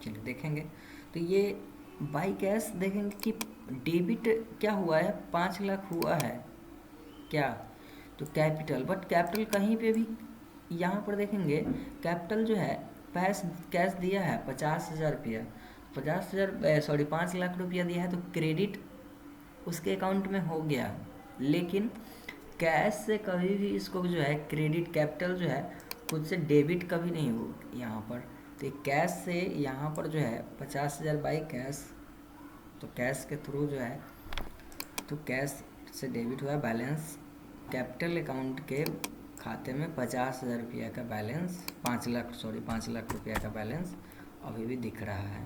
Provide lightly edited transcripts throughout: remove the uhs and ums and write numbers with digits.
चलिए देखेंगे। तो ये बाई कैश देखेंगे कि डेबिट क्या हुआ है, 5 लाख हुआ है क्या, तो कैपिटल, बट कैपिटल कहीं पे भी यहाँ पर देखेंगे कैपिटल जो है पैस कैश दिया है 50,000 रुपया, 50,000 सॉरी 5 लाख रुपया दिया है, तो क्रेडिट उसके अकाउंट में हो गया। लेकिन कैश से कभी भी इसको जो है क्रेडिट कैपिटल जो है खुद से डेबिट कभी नहीं हो यहाँ पर। तो कैश से यहाँ पर जो है 50,000 बाई कैश, तो कैश के थ्रू जो है, तो कैश से डेबिट हुआ बैलेंस, कैपिटल अकाउंट के खाते में 50,000 रुपया का बैलेंस, 5 लाख रुपया का बैलेंस अभी भी दिख रहा है।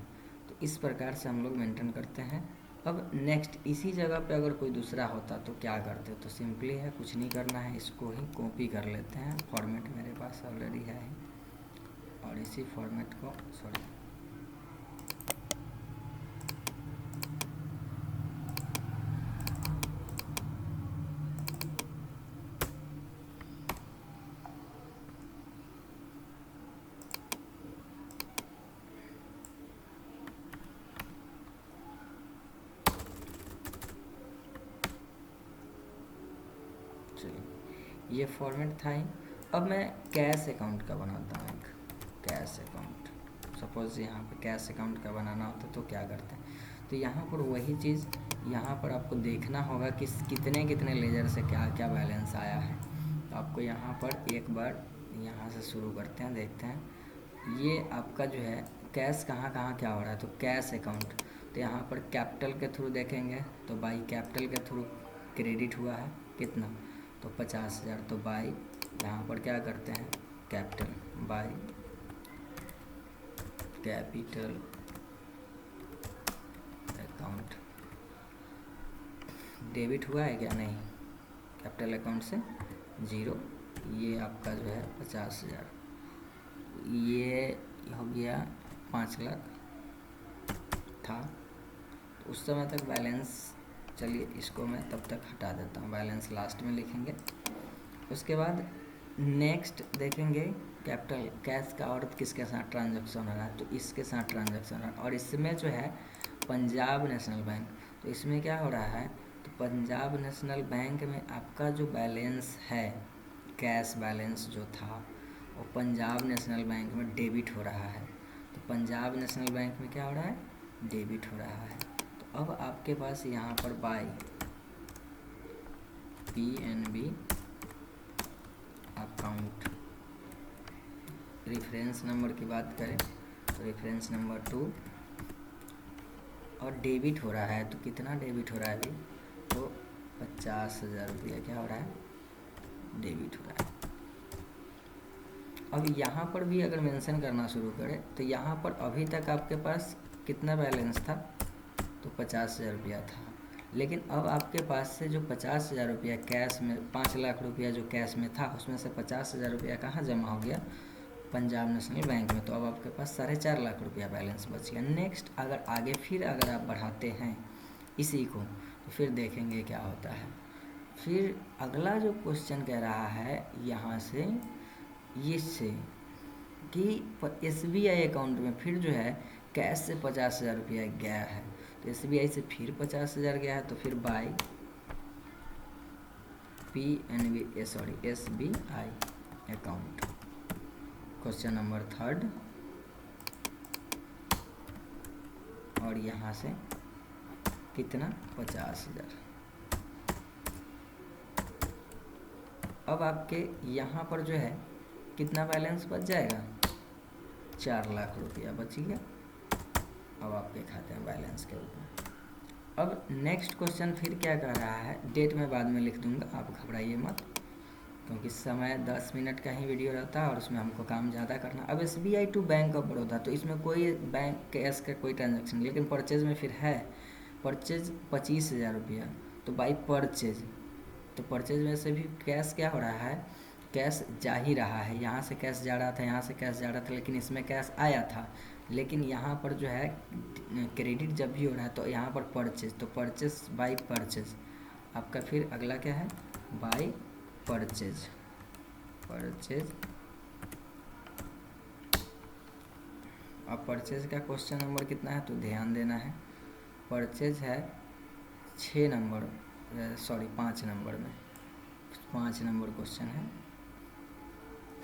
तो इस प्रकार से हम लोग मेंटेन करते हैं। अब नेक्स्ट इसी जगह पे अगर कोई दूसरा होता तो क्या करते, तो सिंपली है, कुछ नहीं करना है, इसको ही कॉपी कर लेते हैं, फॉर्मेट मेरे पास ऑलरेडी है और इसी फॉर्मेट को सॉरी चलिए ये फॉर्मेट था ही। अब मैं कैश अकाउंट का बनाता हूँ, एक कैश अकाउंट, सपोज यहाँ पे कैश अकाउंट का बनाना होता तो क्या करते हैं, तो यहाँ पर वही चीज़ यहाँ पर आपको देखना होगा कि कितने कितने लेजर से क्या क्या बैलेंस आया है। तो आपको यहाँ पर एक बार यहाँ से शुरू करते हैं, देखते हैं ये आपका जो है कैश कहाँ कहाँ क्या हो रहा है। तो कैश अकाउंट, तो यहाँ पर कैपिटल के थ्रू देखेंगे तो बाई कैपिटल के थ्रू क्रेडिट हुआ है कितना, तो 50,000, तो बाई यहाँ पर क्या करते हैं capital, by capital account, debit हुआ है क्या, नहीं, कैपिटल अकाउंट से 0, ये आपका जो है 50,000, ये हो गया 5 लाख था। तो उस समय तक बैलेंस, चलिए इसको मैं तब तक हटा देता हूँ, बैलेंस लास्ट में लिखेंगे। उसके बाद नेक्स्ट देखेंगे कैपिटल कैश का और किसके साथ ट्रांजैक्शन हो रहा है, तो इसके साथ ट्रांजैक्शन हो रहा है, और इसमें जो है पंजाब नेशनल बैंक, तो इसमें क्या हो रहा है, तो पंजाब नेशनल बैंक में आपका जो बैलेंस है, कैश बैलेंस जो था वो पंजाब नेशनल बैंक में डेबिट हो रहा है। तो पंजाब नेशनल बैंक में क्या हो रहा है, डेबिट हो रहा है। तो अब आपके पास यहाँ पर by PNB account, reference number की बात करें तो रेफरेंस नंबर 2, और डेबिट हो रहा है, तो कितना डेबिट हो रहा है अभी, तो 50,000 रुपया क्या हो रहा है, डेबिट हो रहा है। अब यहाँ पर भी अगर मेंशन करना शुरू करें तो यहाँ पर अभी तक आपके पास कितना बैलेंस था, तो 50,000 रुपया था, लेकिन अब आपके पास से जो 50,000 रुपया कैश में, 5 लाख रुपया जो कैश में था उसमें से 50,000 रुपया कहाँ जमा हो गया, पंजाब नेशनल बैंक में। तो अब आपके पास 4.5 लाख रुपया बैलेंस बच गया। नेक्स्ट अगर आगे फिर अगर आप बढ़ाते हैं इसी को, तो फिर देखेंगे क्या होता है। फिर अगला जो क्वेश्चन कह रहा है यहाँ से इससे कि SBI अकाउंट में फिर जो है कैश से 50,000 रुपया गया है, तो SBI से फिर 50,000 गया है, तो फिर by SBI account, question number 3, और यहाँ से कितना 50,000। अब आपके यहाँ पर जो है कितना बैलेंस बच जाएगा, 4 लाख रुपया बच गया अब आपके खाते में बैलेंस के रूप में। अब नेक्स्ट क्वेश्चन फिर क्या कर रहा है, डेट में बाद में लिख दूंगा, आप घबराइए मत, क्योंकि समय 10 मिनट का ही वीडियो रहता है और उसमें हमको काम ज़्यादा करना। अब SBI to bank of Baroda, तो इसमें कोई बैंक कैश का कोई ट्रांजेक्शन, लेकिन परचेज में फिर है, परचेज 25,000 रुपया, तो बाई परचेज, तो परचेज में से भी कैश क्या हो रहा है, कैश जा ही रहा है, यहाँ से कैश जा रहा था, यहाँ से कैश जा रहा था, लेकिन इसमें कैश आया था, लेकिन यहाँ पर जो है क्रेडिट जब भी हो रहा है तो यहाँ पर परचेज, तो परचेज बाई परचेज, आपका फिर अगला क्या है, बाई परचेज, परचेज अब परचेज का क्वेश्चन नंबर कितना है तो ध्यान देना है। परचेज है 6 नंबर, सॉरी 5 नंबर में, 5 नंबर क्वेश्चन है,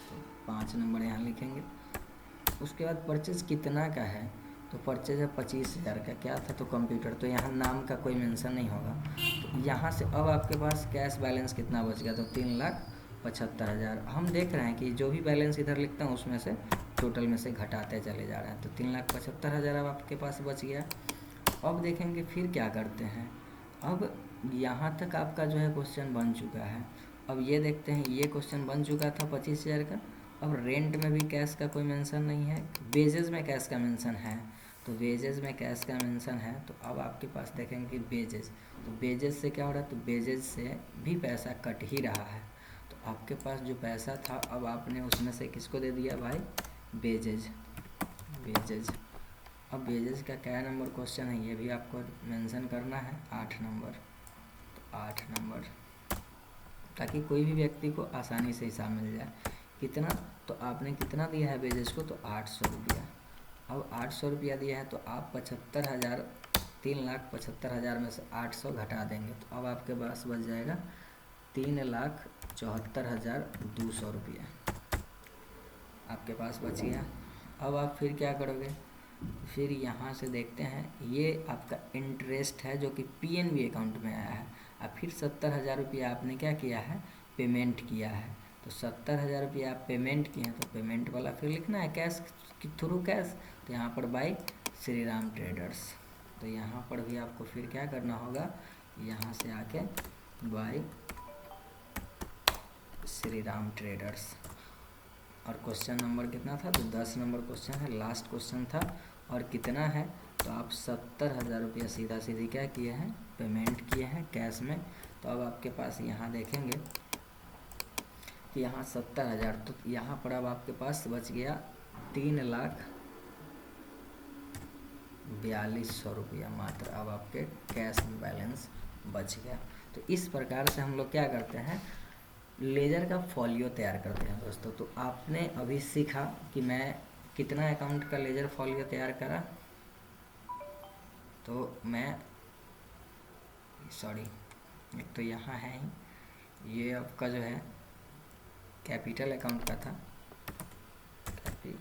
तो 5 नंबर यहाँ लिखेंगे। उसके बाद परचेज कितना का है तो परचेज है 25,000 का। क्या था तो कंप्यूटर, तो यहाँ नाम का कोई मेंशन नहीं होगा। तो यहाँ से अब आपके पास कैश बैलेंस कितना बच गया तो 3,75,000। हम देख रहे हैं कि जो भी बैलेंस इधर लिखता हूँ उसमें से टोटल में से घटाते चले जा रहे हैं। तो 3,75,000 अब आपके पास बच गया। अब देखेंगे फिर क्या करते हैं। अब यहाँ तक आपका जो है क्वेश्चन बन चुका है। अब ये देखते हैं, ये क्वेश्चन बन चुका था 25,000 का। अब रेंट में भी कैश का कोई मेंशन नहीं है, वेजेस में कैश का मेंशन है, तो वेजेस में कैश का मेंशन है। तो अब आपके पास देखेंगे कि वेजेस, तो वेजेस से क्या हो रहा है तो वेजेस से भी पैसा कट ही रहा है। तो आपके पास जो पैसा था अब आपने उसमें से किसको दे दिया भाई, वेजेज, वेजेज। अब वेजेस का क्या नंबर क्वेश्चन है ये भी आपको मेंशन करना है, 8 नंबर, तो 8 नंबर, ताकि कोई भी व्यक्ति को आसानी से हिसाब मिल जाए। कितना तो आपने कितना दिया है वेजेस को तो 800 रुपया। अब 800 रुपया दिया है तो आप 75,000, 3,75,000 में से 800 घटा देंगे तो अब आपके पास बच जाएगा 3,74,200 रुपया आपके पास बच गया। अब आप फिर क्या करोगे, फिर यहाँ से देखते हैं, ये आपका इंटरेस्ट है जो कि पीएनबी अकाउंट में आया है। अब फिर 70,000 रुपया आपने क्या किया है, पेमेंट किया है। तो 70,000 रुपया आप पेमेंट किए हैं तो पेमेंट वाला फिर लिखना है कैश के थ्रू कैश, तो यहाँ पर बाय श्री राम ट्रेडर्स। तो यहाँ पर भी आपको फिर क्या करना होगा, यहाँ से आके बाय श्री राम ट्रेडर्स। और क्वेश्चन नंबर कितना था तो 10 नंबर क्वेश्चन है, लास्ट क्वेश्चन था। और कितना है तो आप 70,000 रुपया सीधा सीधी क्या किए हैं, पेमेंट किए हैं कैश में। तो अब आपके पास यहाँ देखेंगे कि यहाँ 70,000, तो यहाँ पर अब आपके पास बच गया 3,42,100 रुपया मात्र अब आपके कैश में बैलेंस बच गया। तो इस प्रकार से हम लोग क्या करते हैं, लेजर का फॉलियो तैयार करते हैं दोस्तों। तो आपने अभी सीखा कि मैं कितना अकाउंट का लेजर फॉलियो तैयार करा, तो मैं सॉरी एक तो यहाँ है ही, ये आपका जो है कैपिटल अकाउंट का था, कैपिटल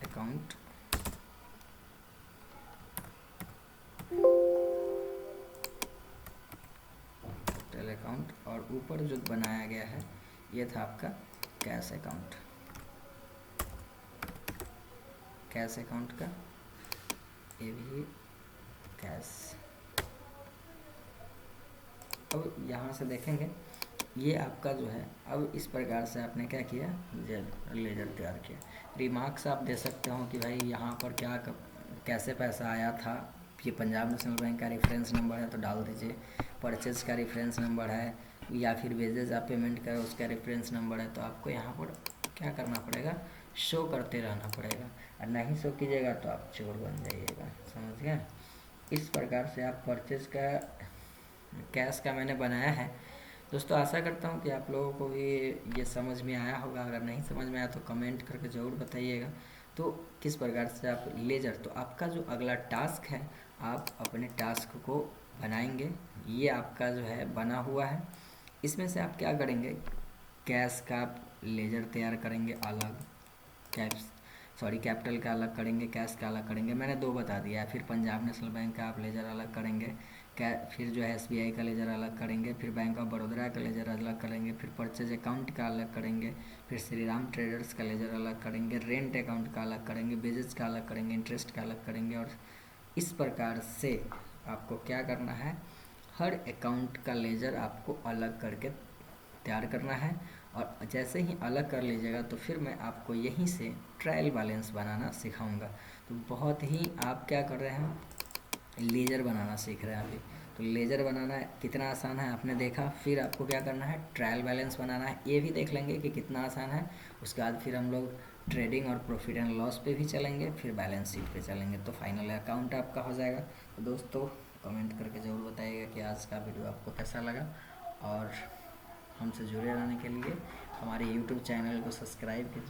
अकाउंट, कैपिटल अकाउंट, और ऊपर जो बनाया गया है ये था आपका कैश अकाउंट, कैश अकाउंट का, ये भी कैश। अब यहाँ से देखेंगे ये आपका जो है, अब इस प्रकार से आपने क्या किया, लेजर तैयार किया। रिमार्क्स आप दे सकते हो कि भाई यहाँ पर क्या कैसे पैसा आया था, ये पंजाब नेशनल बैंक का रेफरेंस नंबर है तो डाल दीजिए, परचेज का रेफरेंस नंबर है, या फिर वेजेस आप पेमेंट करें उसका रेफरेंस नंबर है। तो आपको यहाँ पर क्या करना पड़ेगा, शो करते रहना पड़ेगा, और नहीं शो कीजिएगा तो आप चोर बन जाइएगा, समझ गए। इस प्रकार से आप परचेज का कैश का मैंने बनाया है दोस्तों। आशा करता हूँ कि आप लोगों को भी ये समझ में आया होगा। अगर नहीं समझ में आया तो कमेंट करके ज़रूर बताइएगा। तो किस प्रकार से आप लेजर, तो आपका जो अगला टास्क है आप अपने टास्क को बनाएंगे, ये आपका जो है बना हुआ है। इसमें से आप क्या करेंगे, कैश का लेजर तैयार करेंगे अलग, कैपिटल का अलग करेंगे, कैश का अलग करेंगे, मैंने 2 बता दिया। फिर पंजाब नेशनल बैंक का आप लेजर अलग करेंगे, फिर जो है एसबीआई का लेजर अलग करेंगे, फिर बैंक ऑफ बड़ौदा का लेजर अलग करेंगे, फिर परचेज अकाउंट का अलग करेंगे, फिर श्री राम ट्रेडर्स का लेजर अलग करेंगे, रेंट अकाउंट का अलग करेंगे, बेजेस का अलग करेंगे, इंटरेस्ट का अलग करेंगे। और इस प्रकार से आपको क्या करना है, हर अकाउंट का लेजर आपको अलग करके तैयार करना है। और जैसे ही अलग कर लीजिएगा तो फिर मैं आपको यहीं से ट्रायल बैलेंस बनाना सिखाऊंगा। तो बहुत ही आप क्या कर रहे हैं, लेजर बनाना सीख रहे हैं अभी। तो लेजर बनाना कितना आसान है आपने देखा, फिर आपको क्या करना है, ट्रायल बैलेंस बनाना है, ये भी देख लेंगे कि कितना आसान है। उसके बाद फिर हम लोग ट्रेडिंग और प्रॉफिट एंड लॉस पे भी चलेंगे, फिर बैलेंस शीट पे चलेंगे, तो फाइनल अकाउंट आपका हो जाएगा। तो दोस्तों कमेंट करके ज़रूर बताइएगा कि आज का वीडियो आपको कैसा लगा, और हमसे जुड़े रहने के लिए हमारे यूट्यूब चैनल को सब्सक्राइब कीजिए।